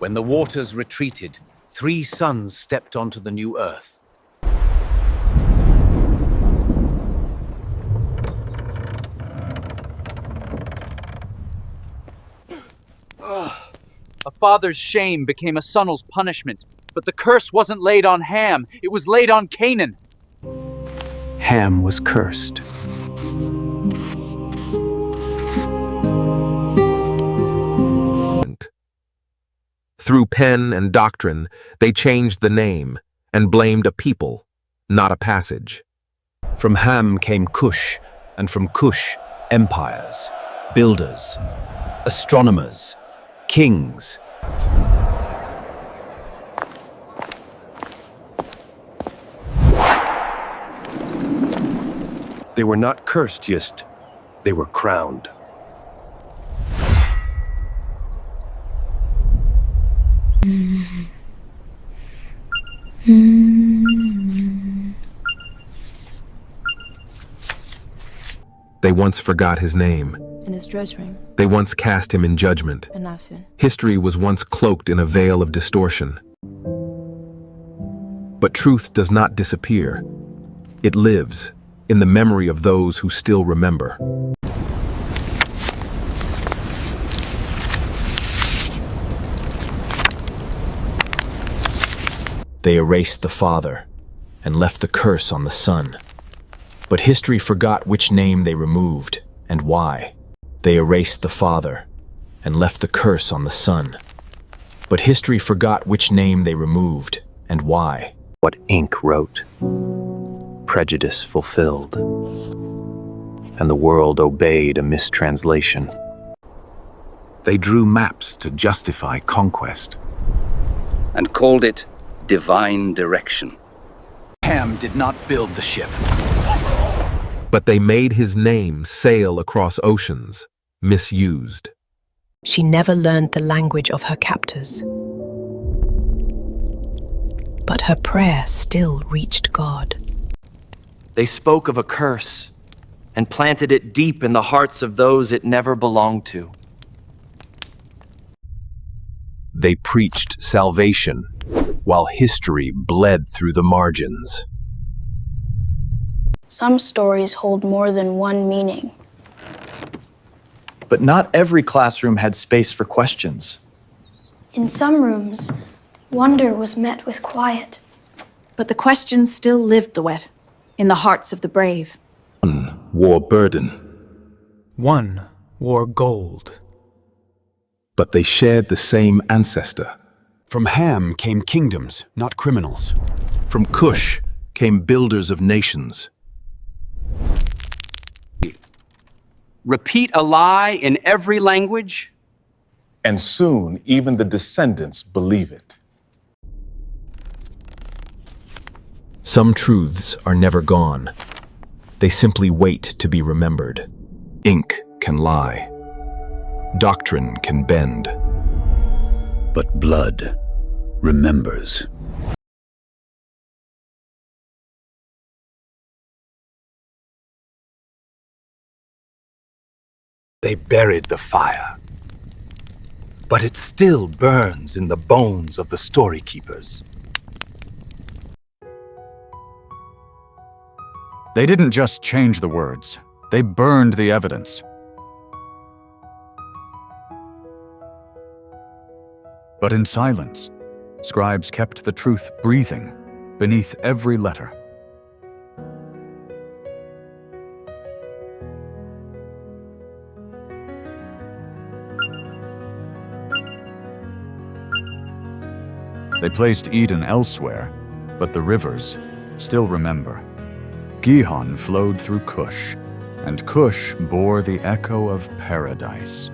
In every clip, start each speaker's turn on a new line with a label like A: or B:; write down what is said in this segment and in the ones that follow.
A: When the waters retreated, 3 sons stepped onto the new earth.
B: A father's shame became a son's punishment, but the curse wasn't laid on Ham, it was laid on Canaan.
A: Ham was cursed.
C: Through pen and doctrine, they changed the name and blamed a people, not a passage.
D: From Ham came Cush, and from Cush, empires, builders, astronomers, kings. They were not cursed, just they were crowned.
C: They once forgot his name.
E: In his drudgery.
C: They once cast him in judgment.
E: And often.
C: History was once cloaked in a veil of distortion. But truth does not disappear. It lives in the memory of those who still remember.
D: They erased the father and left the curse on the son. But history forgot which name they removed and why. They erased the father and left the curse on the son. But history forgot which name they removed and why.
A: What ink wrote, prejudice fulfilled, and the world obeyed a mistranslation. They drew maps to justify conquest and called it divine direction.
B: Ham did not build the ship.
C: But they made his name sail across oceans, misused.
F: She never learned the language of her captors. But her prayer still reached God.
G: They spoke of a curse and planted it deep in the hearts of those it never belonged to.
D: They preached salvation while history bled through the margins.
H: Some stories hold more than one meaning.
I: But not every classroom had space for questions.
H: In some rooms, wonder was met with quiet.
E: But the questions still lived the wet in the hearts of the brave.
D: One wore burden,
A: One wore gold.
D: but they shared the same ancestor.
J: From Ham came kingdoms, not criminals.
D: From Cush came builders of nations.
B: Repeat a lie in every language?
K: And soon, even the descendants believe it.
D: Some truths are never gone. They simply wait to be remembered. Ink can lie. Doctrine can bend.
J: But blood remembers.
D: They buried the fire, but it still burns in the bones of the story keepers.
L: They didn't just change the words, they burned the evidence. But in silence, scribes kept the truth breathing beneath every letter. They placed Eden elsewhere, but the rivers still remember. Gihon flowed through Cush, and Cush bore the echo of paradise.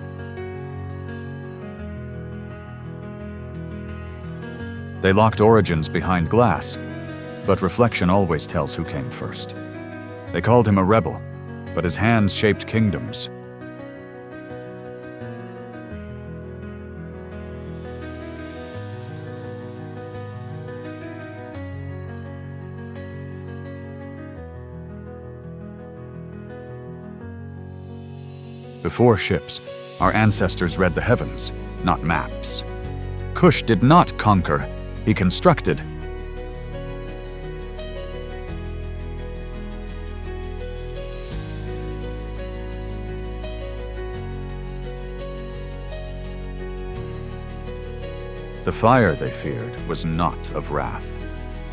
L: They locked origins behind glass, but reflection always tells who came first. They called him a rebel, but his hands shaped kingdoms. Before ships, our ancestors read the heavens, not maps. Cush did not conquer, he constructed. The fire they feared was not of wrath,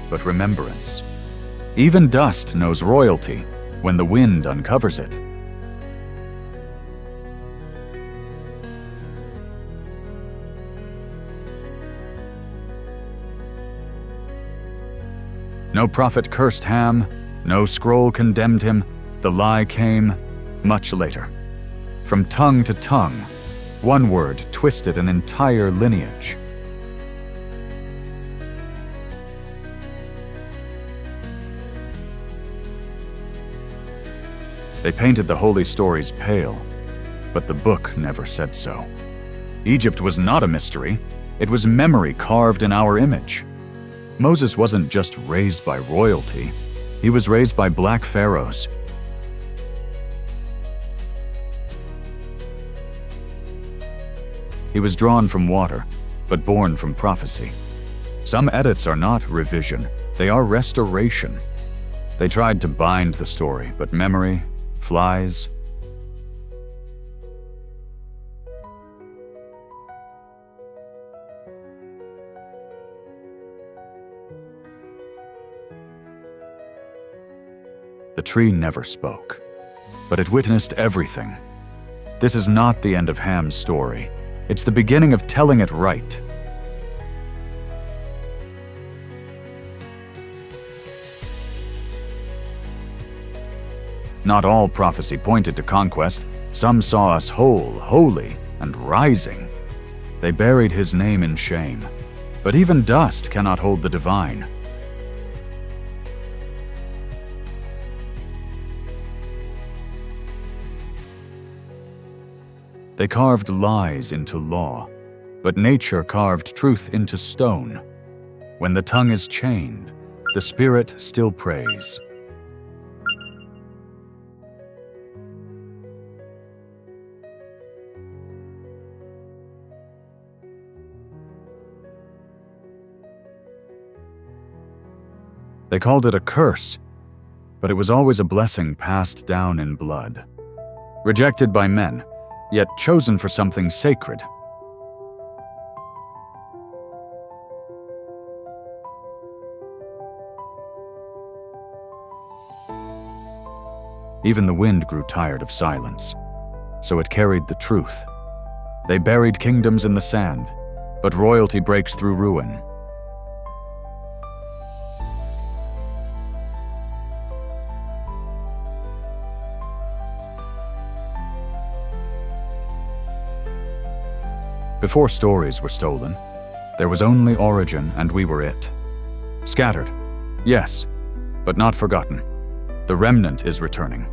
L: but remembrance. Even dust knows royalty when the wind uncovers it. No prophet cursed Ham, no scroll condemned him, the lie came much later. From tongue to tongue, one word twisted an entire lineage. They painted the holy stories pale, but the book never said so. Egypt was not a mystery, it was memory carved in our image. Moses wasn't just raised by royalty, he was raised by black pharaohs. He was drawn from water, but born from prophecy. Some edits are not revision, they are restoration. They tried to bind the story, but memory flies. The tree never spoke, but it witnessed everything. This is not the end of Ham's story. It's the beginning of telling it right. Not all prophecy pointed to conquest. Some saw us whole, holy, and rising. They buried his name in shame. But even dust cannot hold the divine. They carved lies into law, but nature carved truth into stone. When the tongue is chained, the spirit still prays. They called it a curse, but it was always a blessing passed down in blood. Rejected by men, yet chosen for something sacred. Even the wind grew tired of silence, so it carried the truth. They buried kingdoms in the sand, but royalty breaks through ruin. Before stories were stolen, there was only origin and we were it. Scattered, yes, but not forgotten. The remnant is returning.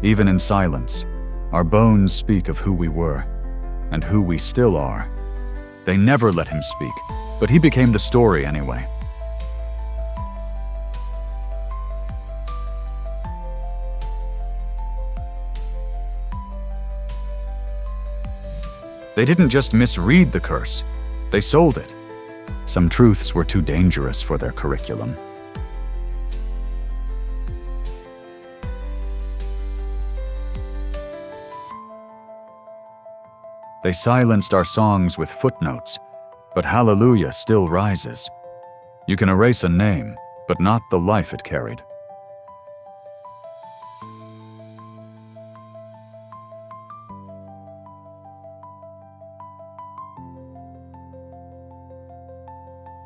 L: Even in silence, our bones speak of who we were and who we still are. They never let him speak, but he became the story anyway. They didn't just misread the curse, they sold it. Some truths were too dangerous for their curriculum. They silenced our songs with footnotes, but hallelujah still rises. You can erase a name, but not the life it carried.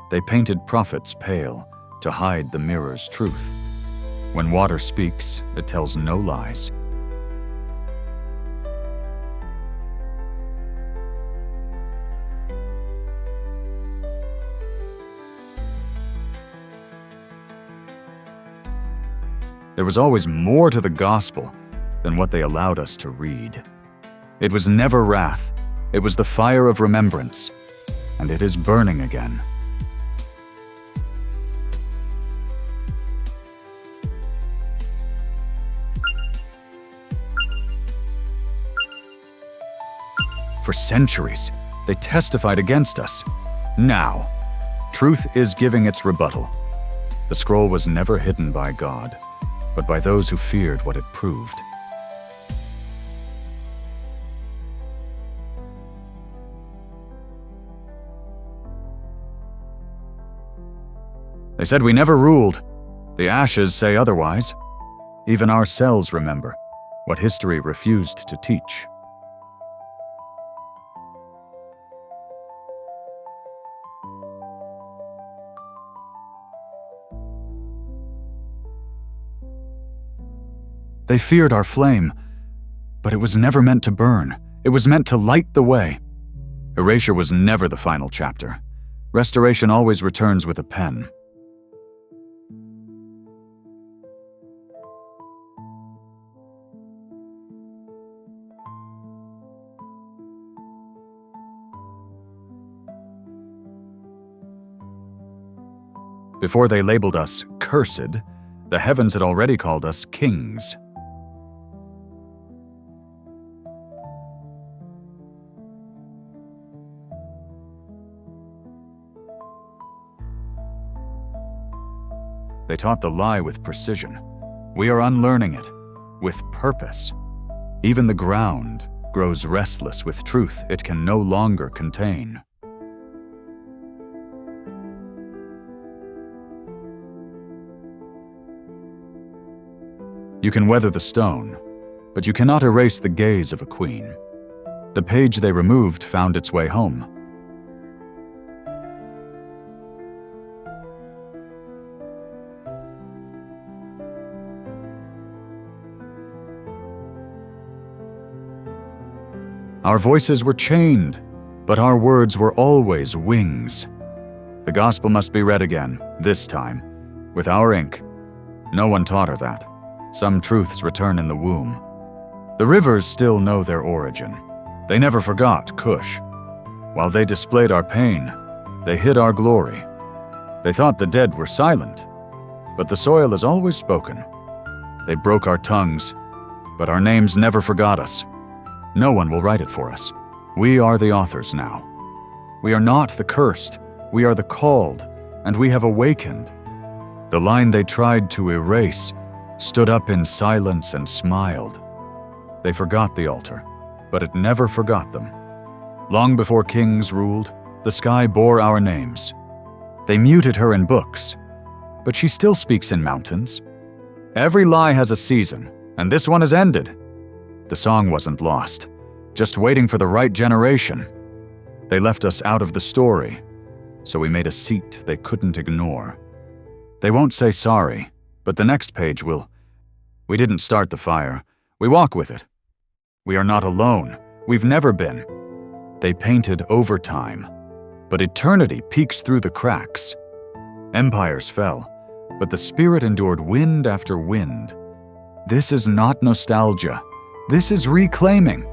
L: They painted prophets pale to hide the mirror's truth. When water speaks, it tells no lies. There was always more to the gospel than what they allowed us to read. It was never wrath, it was the fire of remembrance, and it is burning again. For centuries, they testified against us. Now, truth is giving its rebuttal. The scroll was never hidden by God, but by those who feared what it proved. They said we never ruled. The ashes say otherwise. Even our cells remember what history refused to teach. They feared our flame, but it was never meant to burn. It was meant to light the way. Erasure was never the final chapter. Restoration always returns with a pen. Before they labeled us cursed, the heavens had already called us kings. They taught the lie with precision. We are unlearning it, with purpose. Even the ground grows restless with truth it can no longer contain. You can weather the stone, but you cannot erase the gaze of a queen. The page they removed found its way home. Our voices were chained, but our words were always wings. The gospel must be read again, this time, with our ink. No one taught her that. Some truths return in the womb. The rivers still know their origin. They never forgot Cush. While they displayed our pain, they hid our glory. They thought the dead were silent, but the soil has always spoken. They broke our tongues, but our names never forgot us. No one will write it for us. We are the authors now. We are not the cursed. We are the called, and we have awakened. The line they tried to erase stood up in silence and smiled. They forgot the altar, but it never forgot them. Long before kings ruled, the sky bore our names. They muted her in books, but she still speaks in mountains. Every lie has a season, and this one has ended. The song wasn't lost, just waiting for the right generation. They left us out of the story, so we made a seat they couldn't ignore. They won't say sorry, but the next page will. We didn't start the fire. We walk with it. We are not alone. We've never been. They painted overtime, but eternity peeks through the cracks. Empires fell, but the spirit endured wind after wind. This is not nostalgia. This is reclaiming.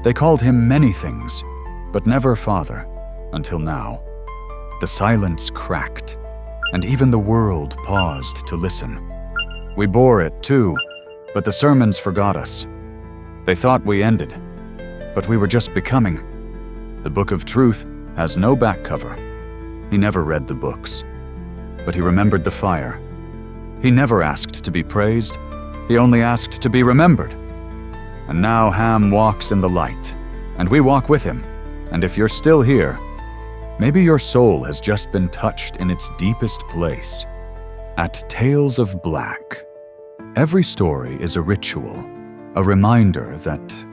L: They called him many things, but never Father, until now. The silence cracked, and even the world paused to listen. We bore it too, but the sermons forgot us. They thought we ended, but we were just becoming. The Book of Truth has no back cover. He never read the books, but he remembered the fire. He never asked to be praised. He only asked to be remembered. And now Ham walks in the light, and we walk with him. And if you're still here, maybe your soul has just been touched in its deepest place. At Tales of Black, every story is a ritual, a reminder that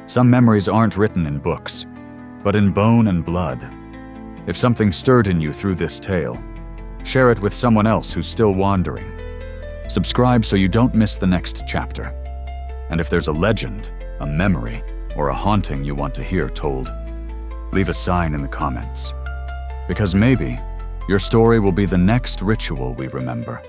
L: some memories aren't written in books, but in bone and blood. If something stirred in you through this tale, share it with someone else who's still wandering. Subscribe so you don't miss the next chapter. And if there's a legend, a memory, or a haunting you want to hear told, leave a sign in the comments. Because maybe your story will be the next ritual we remember.